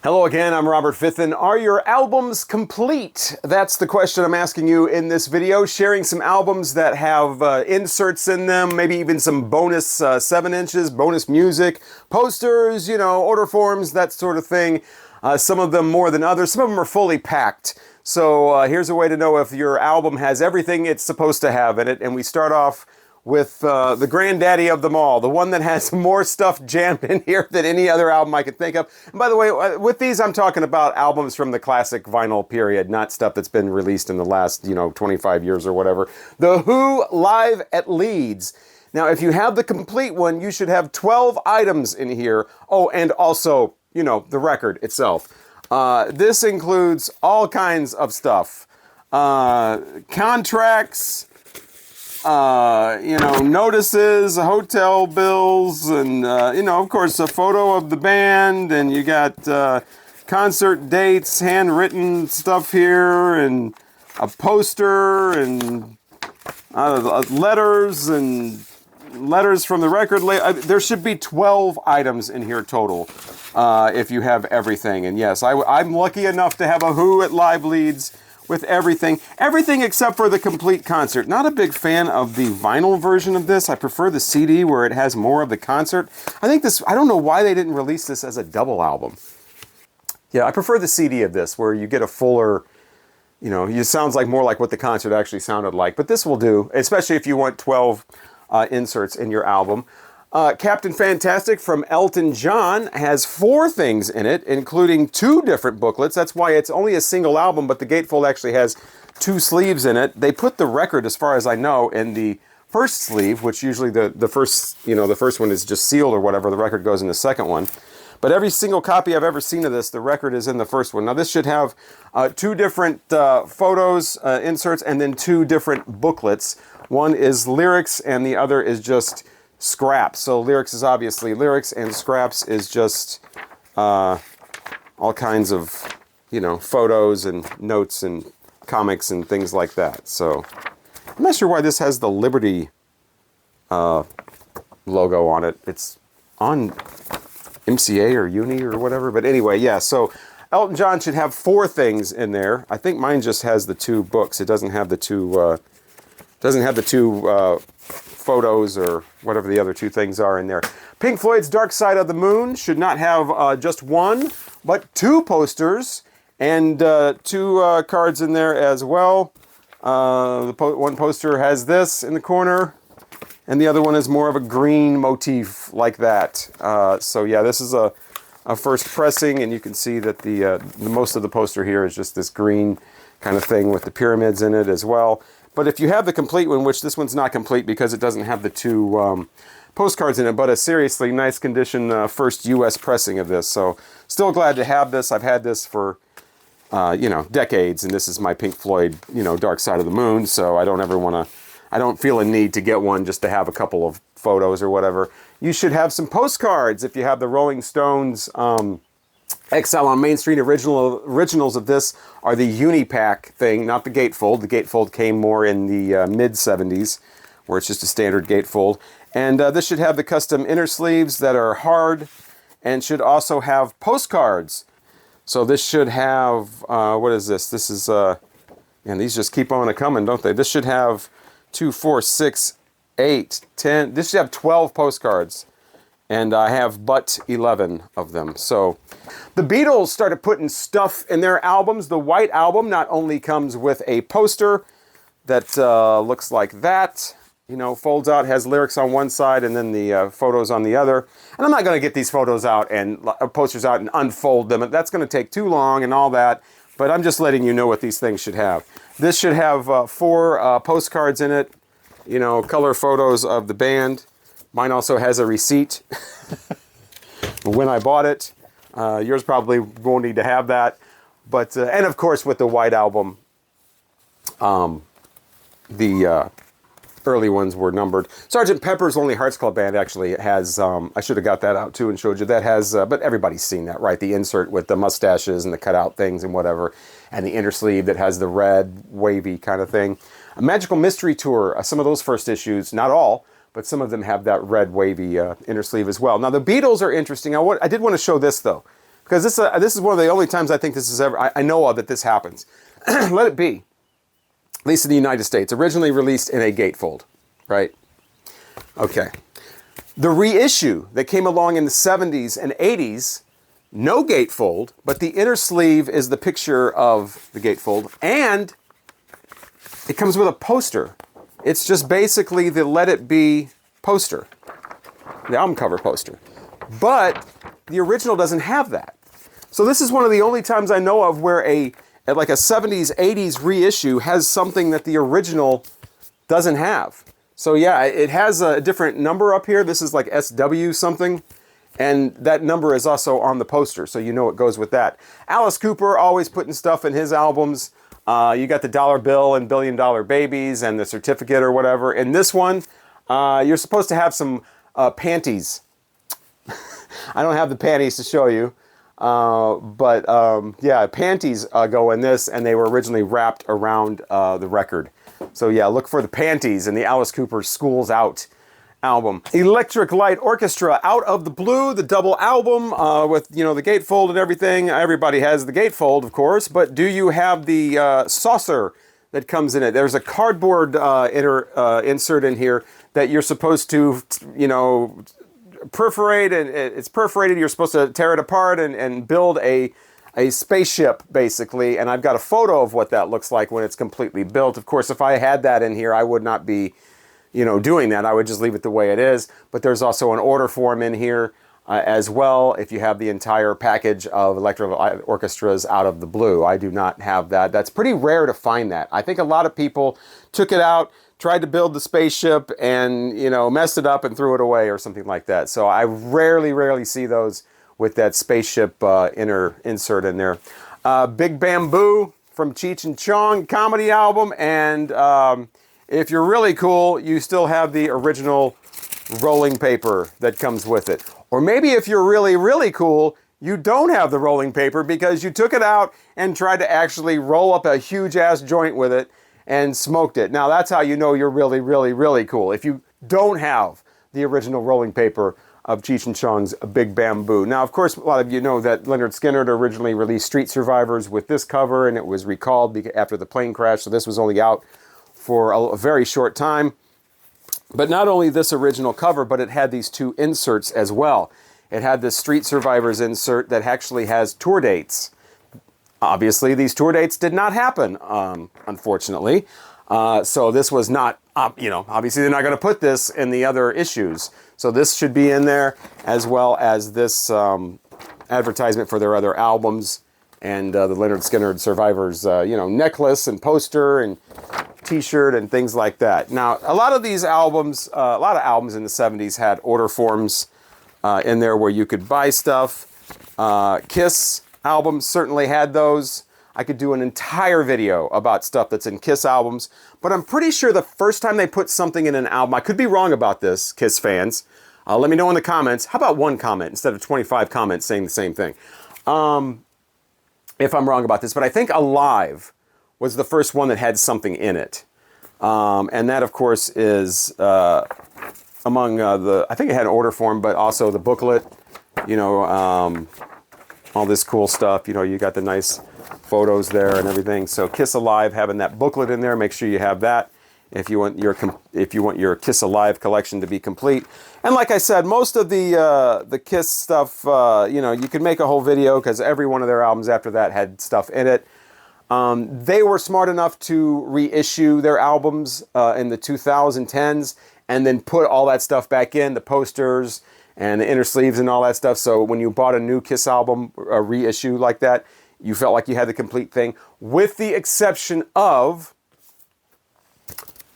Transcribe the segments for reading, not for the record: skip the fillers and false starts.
Hello again, I'm Robert Fithen. Are your albums complete? That's the question I'm asking you in this video, sharing some albums that have inserts in them, maybe even some bonus 7 inches, bonus music, posters, order forms, that sort of thing. Some of them more than others. Some of them are fully packed. So here's a way to know if your album has everything it's supposed to have in it. And we start off with the granddaddy of them all, the one that has more stuff jammed in here than any other album I could think of. And by the way, with these, I'm talking about albums from the classic vinyl period, not stuff that's been released in the last, 25 years or whatever. The Who Live at Leeds. Now, if you have the complete one, you should have 12 items in here. Oh, and also, the record itself. This includes all kinds of stuff. Contracts, notices, hotel bills, and, of course, a photo of the band, and you got concert dates, handwritten stuff here, and a poster, and letters from the record label. There should be 12 items in here total, if you have everything. And yes, I'm lucky enough to have a Who at Live Leeds with everything except for the complete concert. Not a big fan of the vinyl version of this. I prefer the CD where it has more of the concert. I don't know why they didn't release this as a double album. Yeah, I prefer the CD of this where you get a fuller, it sounds like more like what the concert actually sounded like. But this will do, especially if you want 12 inserts in your album. Captain Fantastic from Elton John has 4 things in it, including 2 different booklets. That's why it's only a single album, but the gatefold actually has 2 sleeves in it. They put the record, as far as I know, in the first sleeve, which usually the first one is just sealed or whatever. The record goes in the second one. But every single copy I've ever seen of this, the record is in the first one. Now this should have 2 different photos, inserts, and then 2 different booklets. One is lyrics, and the other is just scraps. So lyrics is obviously lyrics, and scraps is just all kinds of, photos and notes and comics and things like that. So I'm not sure why this has the Liberty logo on it. It's on MCA or Uni or whatever. But anyway, yeah, so Elton John should have 4 things in there. I think mine just has the 2 books. It doesn't have the 2 photos or whatever the other 2 things are in there. Pink Floyd's Dark Side of the Moon should not have just 1, but 2 posters and 2 cards in there as well. One poster has this in the corner, and the other one is more of a green motif like that. So yeah, this is a first pressing, and you can see that the most of the poster here is just this green kind of thing with the pyramids in it as well. But if you have the complete one, which this one's not complete because it doesn't have the 2 postcards in it, but a seriously nice condition first U.S. pressing of this. So still glad to have this. I've had this for, decades, and this is my Pink Floyd, Dark Side of the Moon. So I don't feel a need to get one just to have a couple of photos or whatever. You should have some postcards if you have the Rolling Stones Exile on Main Street originals of this are the Unipack thing, not the gatefold. The gatefold came more in the mid-70s, where it's just a standard gatefold. And this should have the custom inner sleeves that are hard, and should also have postcards. So this should have, what is this? This is, and these just keep on a-coming, don't they? This should have 2, 4, 6, 8, 10. This should have 12 postcards. And I have but 11 of them. So the Beatles started putting stuff in their albums. The White Album not only comes with a poster that looks like that, folds out, has lyrics on one side and then the photos on the other. And I'm not going to get these photos out and posters out and unfold them. That's going to take too long and all that. But I'm just letting you know what these things should have. This should have 4 postcards in it, color photos of the band. Mine also has a receipt when I bought it. Yours probably won't need to have that. But and of course with the White Album, the early ones were numbered. Sgt. Pepper's Lonely Hearts Club Band actually has, I should have got that out too and showed you. That has, but everybody's seen that, right? The insert with the mustaches and the cutout things and whatever. And the inner sleeve that has the red, wavy kind of thing. A Magical Mystery Tour, some of those first issues, not all, but some of them have that red, wavy inner sleeve as well. Now, the Beatles are interesting. I did want to show this, though. because this is one of the only times I think this is ever, I know of that this happens. Let It Be, at least in the United States, originally released in a gatefold, right? Okay. The reissue that came along in the 70s and 80s, no gatefold, but the inner sleeve is the picture of the gatefold, and it comes with a poster. It's just basically the Let It Be poster, the album cover poster. But the original doesn't have that. So this is one of the only times I know of where like a 70s, 80s reissue has something that the original doesn't have. So yeah, it has a different number up here. This is like SW something. And that number is also on the poster, so you know it goes with that. Alice Cooper always putting stuff in his albums. You got the dollar bill and $1 Billion Babies and the certificate or whatever. In this one, you're supposed to have some panties. I don't have the panties to show you. Yeah, panties go in this, and they were originally wrapped around the record. So yeah, look for the panties in the Alice Cooper Schools Out album. Electric Light Orchestra, Out of the Blue, the double album with, you know, the gatefold and everything. Everybody has the gatefold, of course, but do you have the saucer that comes in it? There's a cardboard insert in here that you're supposed to, you know, perforate, and it's perforated. You're supposed to tear it apart and build a spaceship, basically, and I've got a photo of what that looks like when it's completely built. Of course, if I had that in here, I would not be, you know, doing that. I would just leave it the way it is. But there's also an order form in here as well if you have the entire package of Electric Light Orchestras Out of the Blue. I do not have that. That's pretty rare to find that. I think a lot of people took it out, tried to build the spaceship, and, you know, messed it up and threw it away or something like that. So I rarely see those with that spaceship inner insert in there. Big Bamboo from Cheech and Chong comedy album, and if you're really cool, you still have the original rolling paper that comes with it. Or maybe if you're really cool, you don't have the rolling paper because you took it out and tried to actually roll up a huge ass joint with it and smoked it. Now that's how you know you're really cool. If you don't have the original rolling paper of Cheech and Chong's Big Bamboo. Now, of course, a lot of you know that Lynyrd Skynyrd originally released Street Survivors with this cover, and it was recalled after the plane crash, so this was only out for a very short time. But not only this original cover, but it had these two inserts as well. It had the Street Survivors insert that actually has tour dates. Obviously, these tour dates did not happen, unfortunately. So this was not, you know, obviously they're not going to put this in the other issues. So this should be in there, as well as this advertisement for their other albums, and the Lynyrd Skynyrd Survivors, you know, necklace and poster and T-shirt and things like that. Now, a lot of these albums, a lot of albums in the 70s had order forms in there where you could buy stuff. Kiss albums certainly had those. I could do an entire video about stuff that's in Kiss albums, but I'm pretty sure the first time they put something in an album, I could be wrong about this, Kiss fans. Let me know in the comments. How about one comment instead of 25 comments saying the same thing? If I'm wrong about this, but I think Alive was the first one that had something in it. And that, of course, is among I think it had an order form, but also the booklet, you know, all this cool stuff. You know, you got the nice photos there and everything. So Kiss Alive, having that booklet in there, make sure you have that if you want your Kiss Alive collection to be complete. And like I said, most of the Kiss stuff, you know, you could make a whole video because every one of their albums after that had stuff in it. They were smart enough to reissue their albums in the 2010s and then put all that stuff back in, the posters and the inner sleeves and all that stuff. So when you bought a new Kiss album, a reissue like that, you felt like you had the complete thing, with the exception of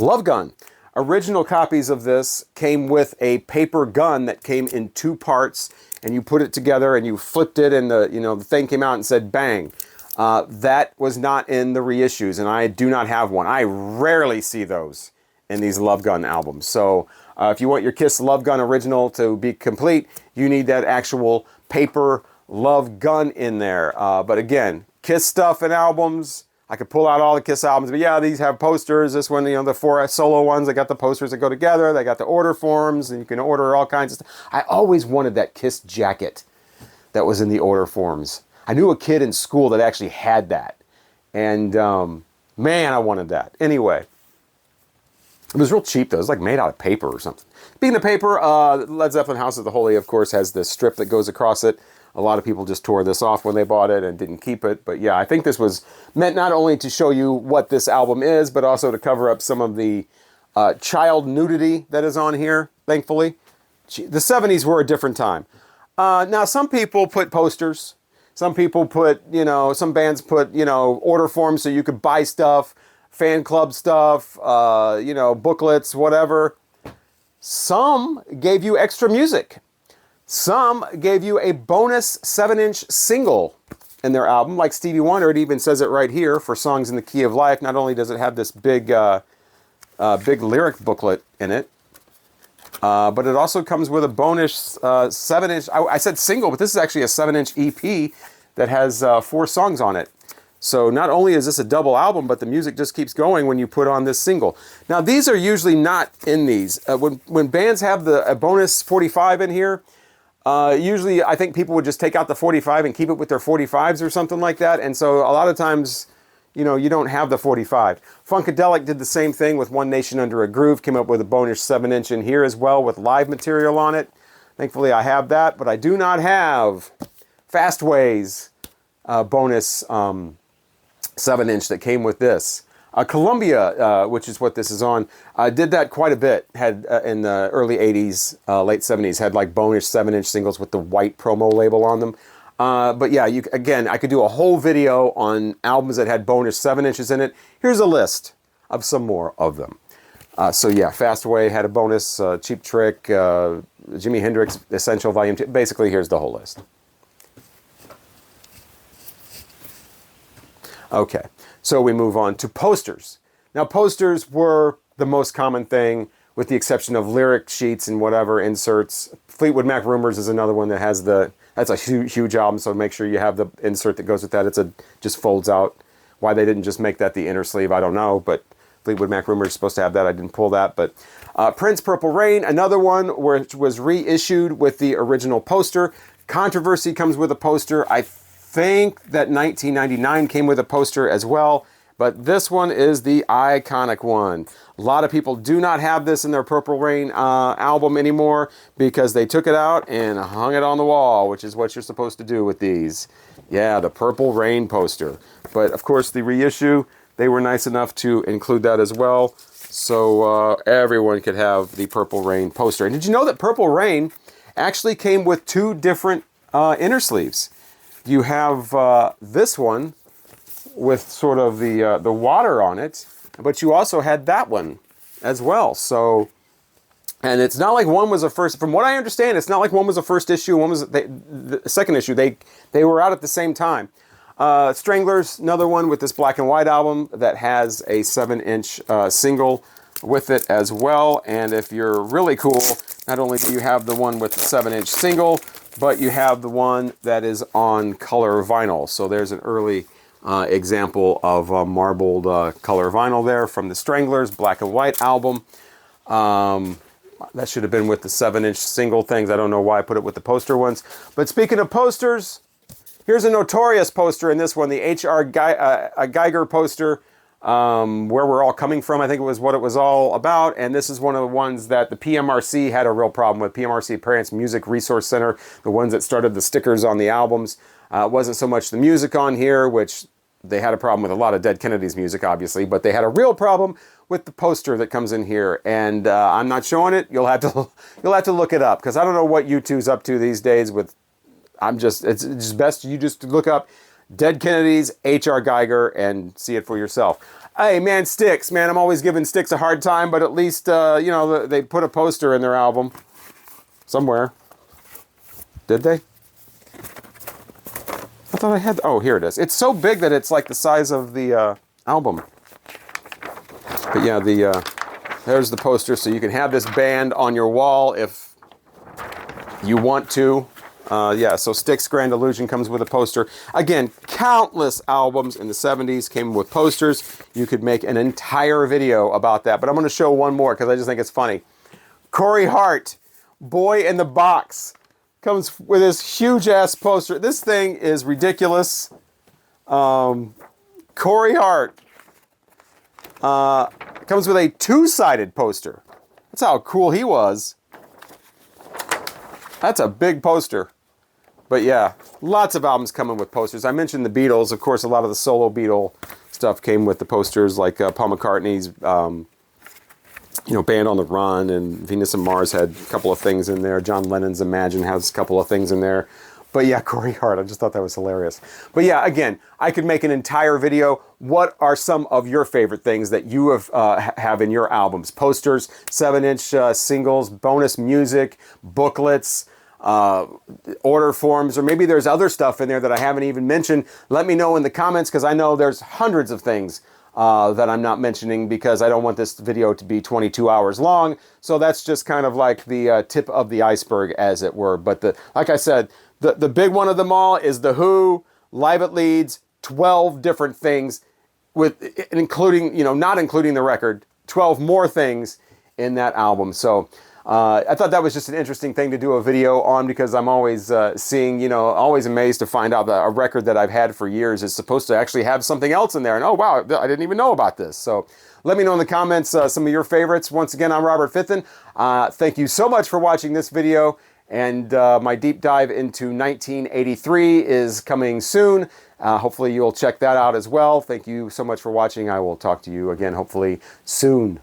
Love Gun. Original copies of this came with a paper gun that came in two parts, and you put it together and you flipped it, and the thing came out and said bang. That was not in the reissues, and I do not have one. I rarely see those in these Love Gun albums. So if you want your Kiss Love Gun original to be complete, you need that actual paper Love Gun in there. But again, Kiss stuff and albums, I could pull out all the Kiss albums, but yeah, these have posters. This one, you know, the 4 solo ones, they got the posters that go together. They got the order forms, and you can order all kinds of stuff. I always wanted that Kiss jacket. that was in the order forms. I knew a kid in school that actually had that. And man, I wanted that. Anyway, it was real cheap though. It was like made out of paper or something. Being the paper, Led Zeppelin House of the Holy, of course, has this strip that goes across it. A lot of people just tore this off when they bought it and didn't keep it. But yeah, I think this was meant not only to show you what this album is, but also to cover up some of the child nudity that is on here, thankfully. The 70s were a different time. Now, some people put posters. Some people put, some bands put, order forms so you could buy stuff, fan club stuff, booklets, whatever. Some gave you extra music. Some gave you a bonus 7-inch single in their album, like Stevie Wonder. It even says it right here for Songs in the Key of Life. Not only does it have this big lyric booklet in it, but it also comes with a bonus 7-inch. I said single, but this is actually a 7-inch EP that has 4 songs on it. So not only is this a double album, but the music just keeps going when you put on this single. Now these are usually not in these. When bands have a bonus 45 in here, usually I think people would just take out the 45 and keep it with their 45s or something like that. And so a lot of times, you don't have the 45. Funkadelic did the same thing with One Nation Under a Groove, came up with a bonus 7-inch in here as well with live material on it. Thankfully I have that, but I do not have Fastway's bonus 7-inch that came with this. Columbia, which is what this is on, did that quite a bit. Had in the early 80s, late 70s, had like bonus 7-inch singles with the white promo label on them. But yeah, again, I could do a whole video on albums that had bonus 7-inches in it. Here's a list of some more of them. So yeah, Fastway had a bonus, Cheap Trick, Jimi Hendrix Essential Volume 2. Basically, here's the whole list. Okay, so we move on to posters. Now, posters were the most common thing, with the exception of lyric sheets and whatever inserts. Fleetwood Mac Rumors is another one that has that's a huge album, so make sure you have the insert that goes with that. Just folds out. Why they didn't just make that the inner sleeve, I don't know, but Fleetwood Mac Rumors is supposed to have that. I didn't pull that, but Prince Purple Rain, another one which was reissued with the original poster. Controversy comes with a poster. I think that 1999 came with a poster as well, but this one is the iconic one. A lot of people do not have this in their Purple Rain album anymore because they took it out and hung it on the wall, which is what you're supposed to do with these. Yeah, the Purple Rain poster. But of course, the reissue, they were nice enough to include that as well, so everyone could have the Purple Rain poster. And did you know that Purple Rain actually came with 2 different inner sleeves? You have this one with sort of the water on it, but you also had that one as well. So, and it's not like one was a first. From what I understand, it's not like one was a first issue, one was the second issue. They were out at the same time. Stranglers, another one with this black and white album that has a 7-inch single with it as well. And if you're really cool, not only do you have the one with the 7-inch single, but you have the one that is on color vinyl. So there's an early example of marbled color vinyl there from the Stranglers black and white album. That should have been with the 7-inch single things. I don't know why I put it with the poster ones. But speaking of posters, here's a notorious poster in this one, the H.R. Geiger poster, Where We're All Coming From, I think it was what it was all about. And this is one of the ones that the PMRC had a real problem with. PMRC, Parents Music Resource Center, the ones that started the stickers on the albums. It wasn't so much the music on here, which they had a problem with a lot of Dead Kennedys music, obviously, but they had a real problem with the poster that comes in here. And I'm not showing it. You'll have to look it up, because I don't know what U2's up to these days with. It's just best you just look up Dead Kennedys, H.R. Geiger, and see it for yourself. Hey, man, Styx, man, I'm always giving Styx a hard time, but at least, they put a poster in their album somewhere. Did they? I thought I had, oh, here it is. It's so big that it's like the size of the album. But yeah, there's the poster, so you can have this band on your wall if you want to. Yeah, so Styx Grand Illusion comes with a poster. Again, countless albums in the 70s came with posters. You could make an entire video about that, but I'm going to show one more because I just think it's funny. Corey Hart, Boy in the Box. Comes with this huge-ass poster. This thing is ridiculous. Corey Hart. Comes with a two-sided poster. That's how cool he was. That's a big poster. But yeah, lots of albums coming with posters. I mentioned the Beatles. Of course, a lot of the solo Beatle stuff came with the posters, like Paul McCartney's Band on the Run, and Venus and Mars had a couple of things in there. John Lennon's Imagine has a couple of things in there. But yeah, Corey Hart, I just thought that was hilarious. But yeah, again, I could make an entire video. What are some of your favorite things that you have in your albums? Posters, 7-inch singles, bonus music, booklets, order forms, or maybe there's other stuff in there that I haven't even mentioned. Let me know in the comments, because I know there's hundreds of things that I'm not mentioning, because I don't want this video to be 22 hours long. So that's just kind of like the tip of the iceberg, as it were. But like I said, the big one of them all is The Who, Live at Leeds, 12 different things, including, not including the record, 12 more things in that album. So I thought that was just an interesting thing to do a video on, because I'm always seeing, always amazed to find out that a record that I've had for years is supposed to actually have something else in there. And oh, wow, I didn't even know about this. So let me know in the comments some of your favorites. Once again, I'm Robert Fitton. Thank you so much for watching this video. And my deep dive into 1983 is coming soon. Hopefully you'll check that out as well. Thank you so much for watching. I will talk to you again, hopefully soon.